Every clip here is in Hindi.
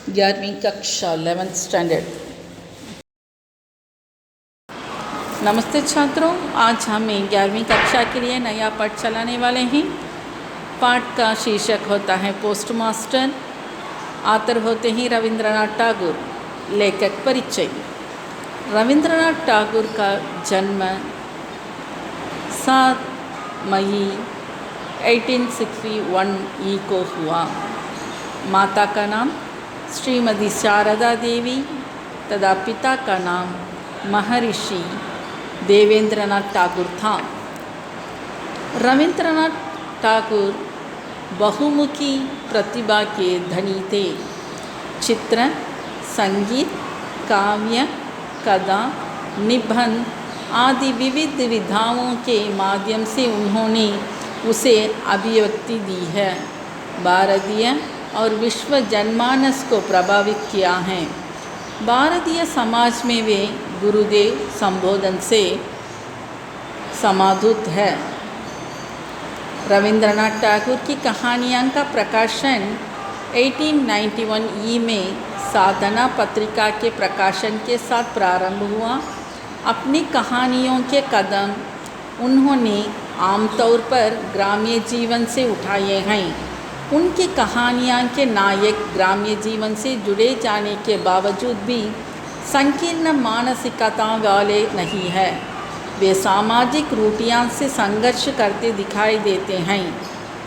11वीं कक्षा 11th स्टैंडर्ड। नमस्ते छात्रों, आज हम 11वीं कक्षा के लिए नया पाठ चलाने वाले हैं। पाठ का शीर्षक होता है पोस्ट मास्टर। आतर होते हैं रविंद्रनाथ टैगोर। लेखक परिचय। रविंद्रनाथ टैगोर का जन्म 7 मई 1861 को हुआ। माता का नाम श्रीमती शारदा देवी तथा पिता का नाम महर्षि देवेंद्रनाथ टैगोर था। रविंद्रनाथ टैगोर बहुमुखी प्रतिभा के धनी थे। चित्र, संगीत, काव्य, कथा, निबंध आदि विविध विधाओं के माध्यम से उन्होंने उसे अभिव्यक्ति दी है। भारतीय और विश्व जनमानस को प्रभावित किया है। भारतीय समाज में वे गुरुदेव संबोधन से समाधुत है। रविंद्रनाथ टैगोर की कहानियाँ का प्रकाशन 1891 में साधना पत्रिका के प्रकाशन के साथ प्रारंभ हुआ। अपनी कहानियों के कदम उन्होंने आमतौर पर ग्रामीण जीवन से उठाए हैं। उनकी कहानियाँ के नायक ग्रामीण जीवन से जुड़े जाने के बावजूद भी संकीर्ण मानसिकता वाले नहीं है। वे सामाजिक रूढ़ियों से संघर्ष करते दिखाई देते हैं।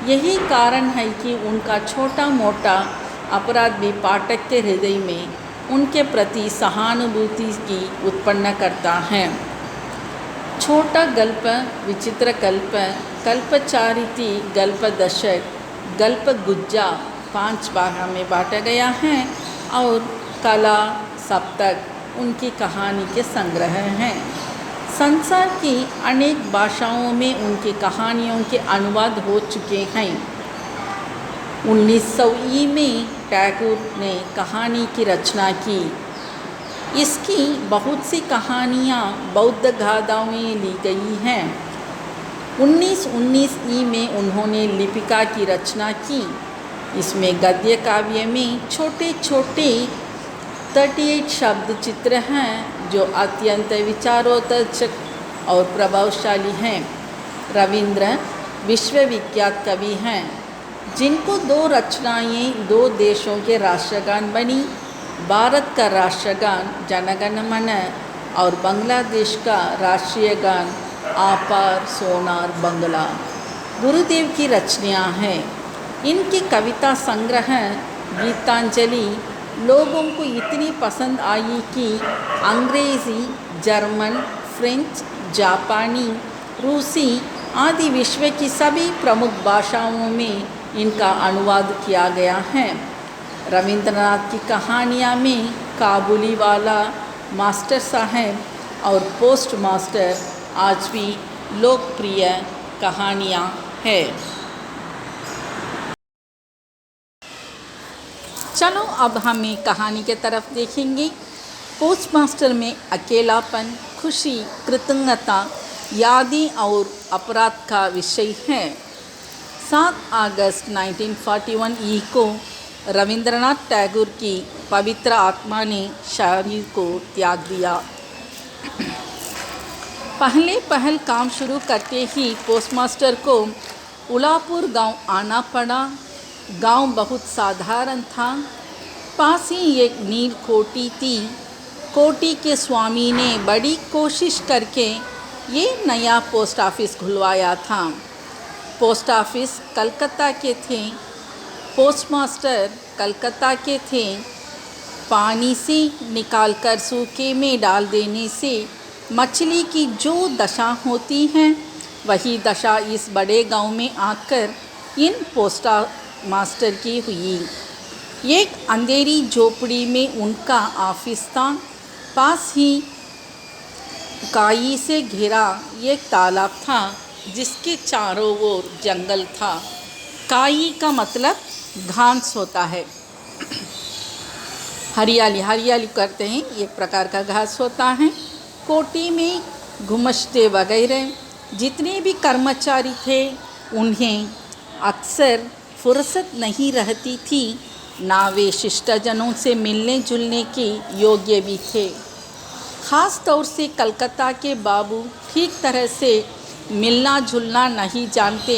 यही कारण है कि उनका छोटा मोटा अपराध भी पाठक के हृदय में उनके प्रति सहानुभूति की उत्पन्न करता है। छोटा गल्प, विचित्र कल्प, कल्पचारित्री, गल्प दशक, गल्प गुज्जा 5 भागों में बांटा गया है और कला सप्तक उनकी कहानी के संग्रह हैं। संसार की अनेक भाषाओं में उनकी कहानियों के अनुवाद हो चुके हैं। 1900 में टैगोर ने कहानी की रचना की। इसकी बहुत सी कहानियाँ बौद्ध गाथाओं में ली गई हैं। 1919 में उन्होंने लिपिका की रचना की। इसमें गद्य काव्य में छोटे छोटे 38 शब्द चित्र हैं जो अत्यंत विचारोत्तेजक और प्रभावशाली हैं। रविंद्र विश्वविख्यात कवि हैं जिनको 2 रचनाएं 2 देशों के राष्ट्रगान बनी। भारत का राष्ट्रगान जनगण मन और बांग्लादेश का राष्ट्रीय गान आपार सोनार बंगला गुरुदेव की रचनाएं हैं। इनकी कविता संग्रह गीतांजलि लोगों को इतनी पसंद आई कि अंग्रेज़ी, जर्मन, फ्रेंच, जापानी, रूसी आदि विश्व की सभी प्रमुख भाषाओं में इनका अनुवाद किया गया है। रविंद्रनाथ की कहानियाँ में काबुली वाला, मास्टर साहब और पोस्ट मास्टर आज भी लोकप्रिय कहानियाँ हैं। चलो अब हम एक कहानी के तरफ देखेंगे। पोस्ट मास्टर में अकेलापन, खुशी, कृतज्ञता, यादें और अपराध का विषय है। 7 अगस्त 1941 को रविंद्रनाथ टैगोर की पवित्र आत्मा ने शरीर को त्याग दिया। पहल काम शुरू करते ही पोस्टमास्टर को उलापुर गांव आना पड़ा। गांव बहुत साधारण था। पास ही एक नील कोठी थी। कोठी के स्वामी ने बड़ी कोशिश करके ये नया पोस्ट ऑफिस खुलवाया था। पोस्ट ऑफिस कलकत्ता के थे। पोस्टमास्टर कलकत्ता के थे। पानी से निकालकर सूखे में डाल देने से मछली की जो दशा होती है वही दशा इस बड़े गांव में आकर इन पोस्ट मास्टर की हुई। एक अंधेरी झोपड़ी में उनका ऑफिस था। पास ही काई से घिरा एक तालाब था जिसके चारों ओर जंगल था। काई का मतलब घास होता है। हरियाली करते हैं, एक प्रकार का घास होता है। कोठी में घुमश्ते वगैरह जितने भी कर्मचारी थे उन्हें अक्सर फुर्सत नहीं रहती थी ना वे शिष्टजनों से मिलने जुलने के योग्य भी थे। ख़ास तौर से कलकत्ता के बाबू ठीक तरह से मिलना जुलना नहीं जानते।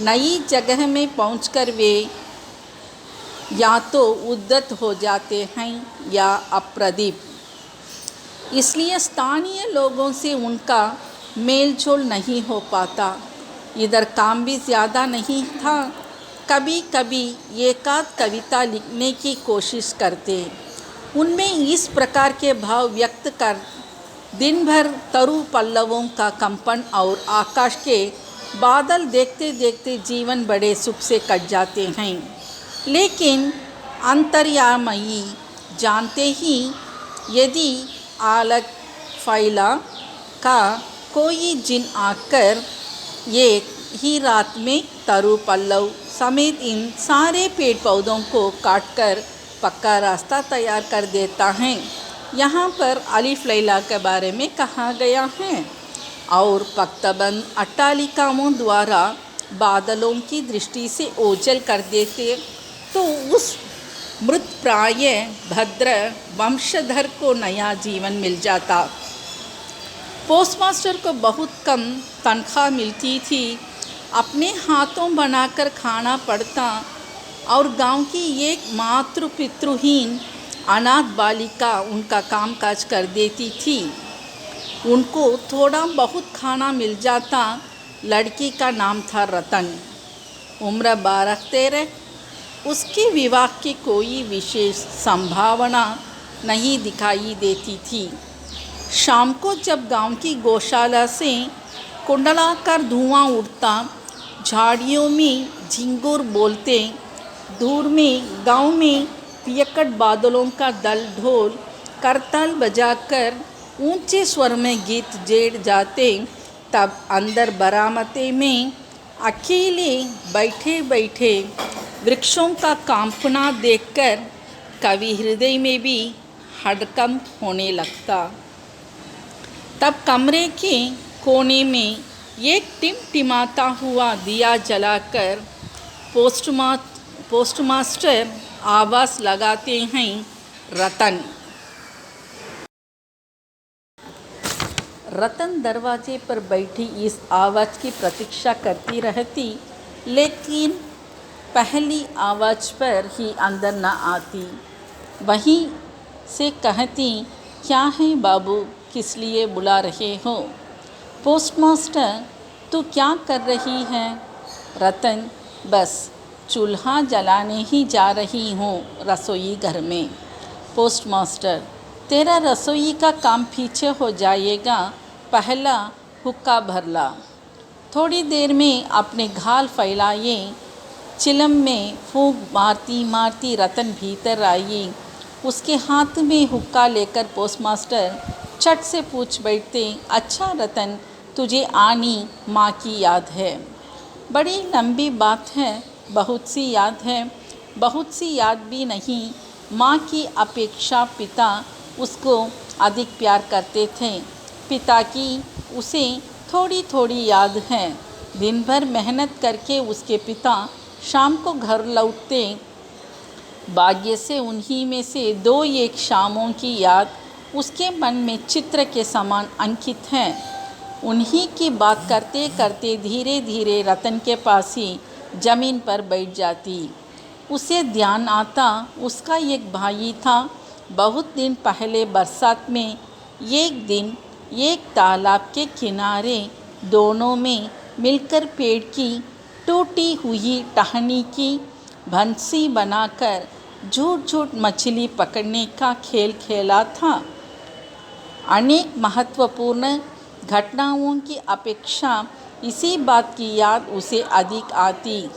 नई जगह में पहुंचकर वे या तो उद्धत हो जाते हैं या अप्रदीप, इसलिए स्थानीय लोगों से उनका मेल जोल नहीं हो पाता। इधर काम भी ज़्यादा नहीं था। कभी कभी एकाध कविता लिखने की कोशिश करते, उनमें इस प्रकार के भाव व्यक्त कर दिन भर तरु पल्लवों का कंपन और आकाश के बादल देखते देखते जीवन बड़े सुख से कट जाते हैं। लेकिन अंतर्यामयी जानते ही यदि आलक फैला का कोई जिन आकर एक ही रात में तरु पल्लव समेत इन सारे पेड़ पौधों को काटकर पक्का रास्ता तैयार कर देता है। यहाँ पर अलिफ लैला के बारे में कहा गया है। और पख्तबंद अट्टालिकाओं द्वारा बादलों की दृष्टि से ओझल कर देते तो उस मृत प्राय भद्र वंशधर को नया जीवन मिल जाता। पोस्टमास्टर को बहुत कम तनख्वाह मिलती थी। अपने हाथों बनाकर खाना पड़ता और गांव की एक मातृ पितृहीन अनाथ बालिका उनका कामकाज कर देती थी। उनको थोड़ा बहुत खाना मिल जाता। लड़की का नाम था रतन, उम्र 12-13। उसके विवाह की कोई विशेष संभावना नहीं दिखाई देती थी। शाम को जब गांव की गौशाला से कुंडलाकार धुआं उठता, झाड़ियों में झिंगुर बोलते, दूर में गांव में पियक्कड़ बादलों का दल ढोल करताल बजाकर ऊंचे स्वर में गीत जेड़ जाते, तब अंदर बरामते में अकेले बैठे बैठे वृक्षों का कांपना देखकर कवि हृदय में भी हड़कंप होने लगता। तब कमरे के कोने में एक टिमटिमाता हुआ दिया जलाकर पोस्टमास्टर आवाज़ लगाते हैं, रतन। रतन दरवाजे पर बैठी इस आवाज़ की प्रतीक्षा करती रहती, लेकिन पहली आवाज़ पर ही अंदर न आती। वहीं से कहती, क्या है बाबू, किस लिए बुला रहे हो? पोस्टमास्टर, तू क्या कर रही है? रतन, बस चूल्हा जलाने ही जा रही हूँ रसोई घर में। पोस्टमास्टर, तेरा रसोई का काम पीछे हो जाएगा, पहला हुक्का भर ला। थोड़ी देर में अपने घाल फैलाए चिलम में फूंक मारती मारती रतन भीतर आई। उसके हाथ में हुक्का लेकर पोस्टमास्टर चट से पूछ बैठते, अच्छा रतन, तुझे आनी माँ की याद है? बड़ी लंबी बात है, बहुत सी याद है। बहुत सी याद भी नहीं। माँ की अपेक्षा पिता उसको अधिक प्यार करते थे। पिता की उसे थोड़ी थोड़ी याद है। दिन भर मेहनत करके उसके पिता शाम को घर लौटते। भाग्य से उन्हीं में से 2-1 शामों की याद उसके मन में चित्र के समान अंकित है। उन्हीं की बात करते करते धीरे धीरे रतन के पास ही ज़मीन पर बैठ जाती। उसे ध्यान आता, उसका एक भाई था। बहुत दिन पहले बरसात में एक दिन एक तालाब के किनारे दोनों में मिलकर पेड़ की टूटी हुई टहनी की बंसी बनाकर झूठ झूठ मछली पकड़ने का खेल खेला था। अनेक महत्वपूर्ण घटनाओं की अपेक्षा इसी बात की याद उसे अधिक आती।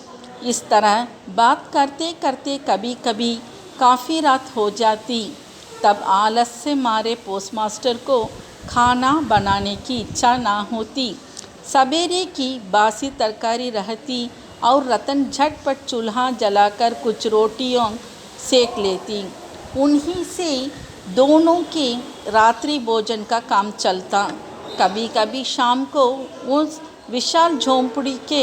इस तरह बात करते करते कभी कभी काफ़ी रात हो जाती। तब आलस से मारे पोस्टमास्टर को खाना बनाने की इच्छा ना होती। सवेरे की बासी तरकारी रहती और रतन झटपट चूल्हा जलाकर कुछ रोटियां सेक लेती। उन्हीं से दोनों के रात्रि भोजन का काम चलता। कभी कभी शाम को उस विशाल झोंपड़ी के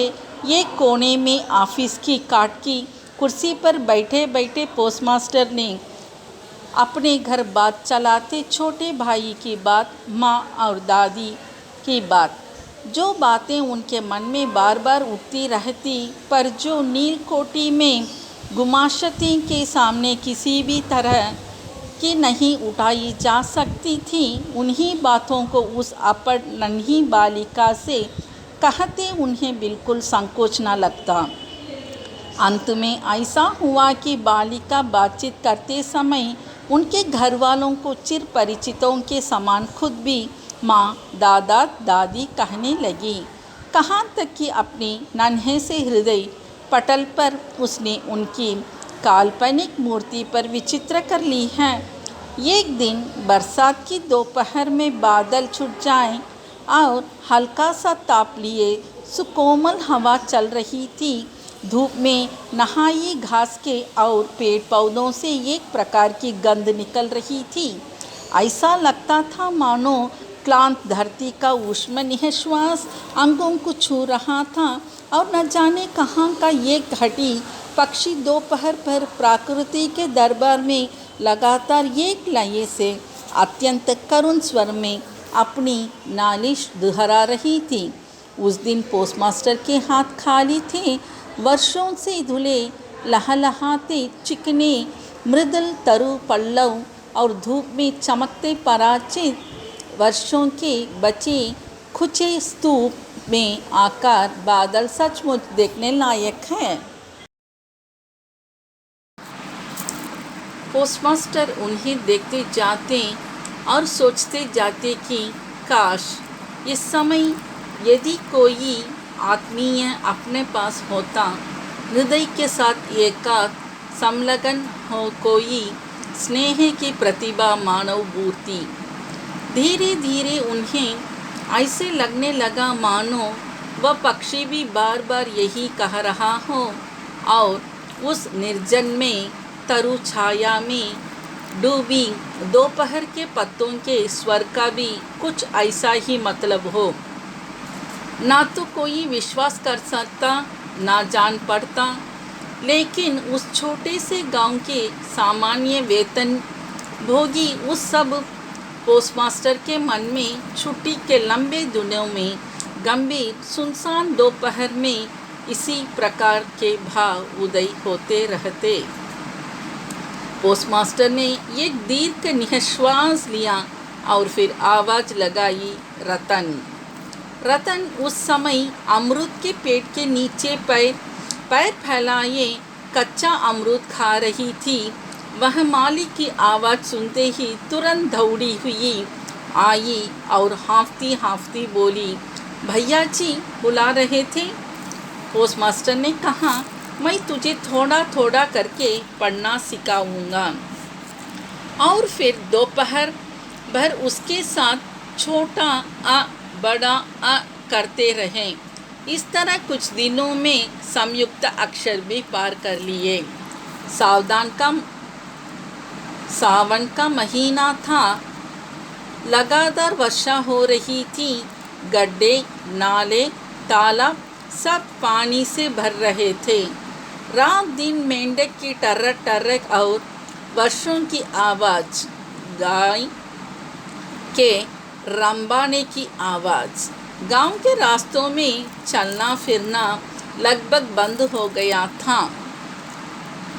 एक कोने में ऑफिस की काट की कुर्सी पर बैठे बैठे पोस्टमास्टर ने अपने घर बात चलाते छोटे भाई की बात, माँ और दादी की बात, जो बातें उनके मन में बार बार उठती रहती पर जो नीलकोठी में गुमाशती के सामने किसी भी तरह की नहीं उठाई जा सकती थी, उन्हीं बातों को उस अपड़ नन्ही बालिका से कहते उन्हें बिल्कुल संकोच न लगता। अंत में ऐसा हुआ कि बालिका बातचीत करते समय उनके घर वालों को चिर परिचितों के समान खुद भी माँ, दादा, दादी कहने लगी। कहाँ तक कि अपने नन्हे से हृदय पटल पर उसने उनकी काल्पनिक मूर्ति पर विचित्र कर ली है। एक दिन बरसात की दोपहर में बादल छुट जाएं और हल्का सा ताप लिए सुकोमल हवा चल रही थी। धूप में नहाई घास के और पेड़ पौधों से एक प्रकार की गंध निकल रही थी। ऐसा लगता था मानो क्लांत धरती का ऊष्म निःश्वास अंगों को छू रहा था और न जाने कहाँ का एक घटी पक्षी दोपहर पर प्रकृति के दरबार में लगातार एक लय से अत्यंत करुण स्वर में अपनी नालिश दोहरा रही थी। उस दिन पोस्टमास्टर के हाथ खाली थे। वर्षों से धुले लहलहाते चिकने मृदुल तरु पल्लव और धूप में चमकते पराचित वर्षों के बचे खुचे स्तूप में आकार बादल सचमुच देखने लायक है। पोस्टमास्टर उन्हें देखते जाते और सोचते जाते कि काश इस समय यदि कोई आत्मीय अपने पास होता, हृदय के साथ एकांत संलग्न हो कोई स्नेह की प्रतिभा मानव मूर्ति। धीरे धीरे उन्हें ऐसे लगने लगा मानो वह पक्षी भी बार बार यही कह रहा हो और उस निर्जन में तरु छाया में डूबी दोपहर के पत्तों के स्वर का भी कुछ ऐसा ही मतलब हो। ना तो कोई विश्वास कर सकता, ना जान पड़ता, लेकिन उस छोटे से गांव के सामान्य वेतन भोगी उस सब पोस्टमास्टर के मन में छुट्टी के लंबे दिनों में गंभीर सुनसान दोपहर में इसी प्रकार के भाव उदय होते रहते। पोस्टमास्टर ने एक दीर्घ निःश्वास लिया और फिर आवाज़ लगाई, रतन। रतन उस समय अमरूद के पेड़ के नीचे पैर फैलाए कच्चा अमरूद खा रही थी। वह मालिक की आवाज़ सुनते ही तुरंत दौड़ी हुई आई और हाँफती हाँफती बोली, भैया जी बुला रहे थे। पोस्टमास्टर ने कहा, मैं तुझे थोड़ा थोड़ा करके पढ़ना सिखाऊंगा। और फिर दोपहर भर उसके साथ छोटा आ बड़ा आ करते रहें। इस तरह कुछ दिनों में संयुक्त अक्षर भी पार कर लिए। सावन का महीना था। लगातार वर्षा हो रही थी। गड्ढे, नाले, तालाब सब पानी से भर रहे थे। रात दिन मेंढक की टर्रक टर्रक और वर्षों की आवाज़, गाय के रंबाने की आवाज़। गांव के रास्तों में चलना फिरना लगभग बंद हो गया था।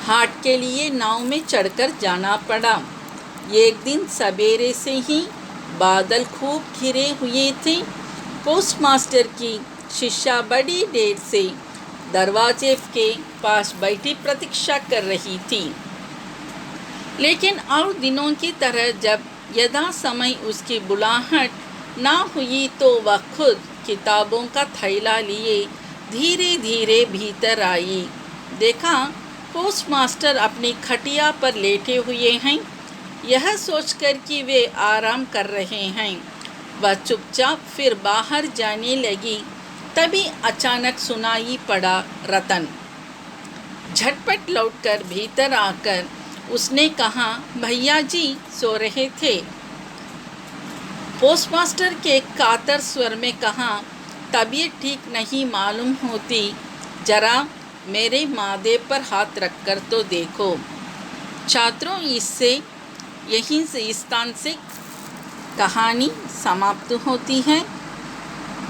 हाट के लिए नाव में चढ़कर जाना पड़ा। एक दिन सवेरे से ही बादल खूब घिरे हुए थे। पोस्टमास्टर की शिष्या बड़ी देर से दरवाजे के पास बैठी प्रतीक्षा कर रही थी, लेकिन और दिनों की तरह जब यथा समय उसकी बुलाहट ना हुई तो वह खुद किताबों का थैला लिए धीरे धीरे भीतर आई। देखा पोस्टमास्टर अपनी खटिया पर लेटे हुए हैं। यह सोचकर कि वे आराम कर रहे हैं, वह चुपचाप फिर बाहर जाने लगी। तभी अचानक सुनाई पड़ा, रतन। झटपट लौटकर भीतर आकर उसने कहा, भैया जी सो रहे थे। पोस्टमास्टर के कातर स्वर में कहा, तबीयत ठीक नहीं मालूम होती, जरा मेरे माथे पर हाथ रखकर तो देखो। छात्रों, इससे यहीं से इस स्थान से कहानी समाप्त होती है।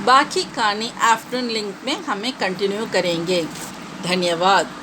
बाकी कहानी आफ्टरनून लिंक में हमें कंटिन्यू करेंगे। धन्यवाद।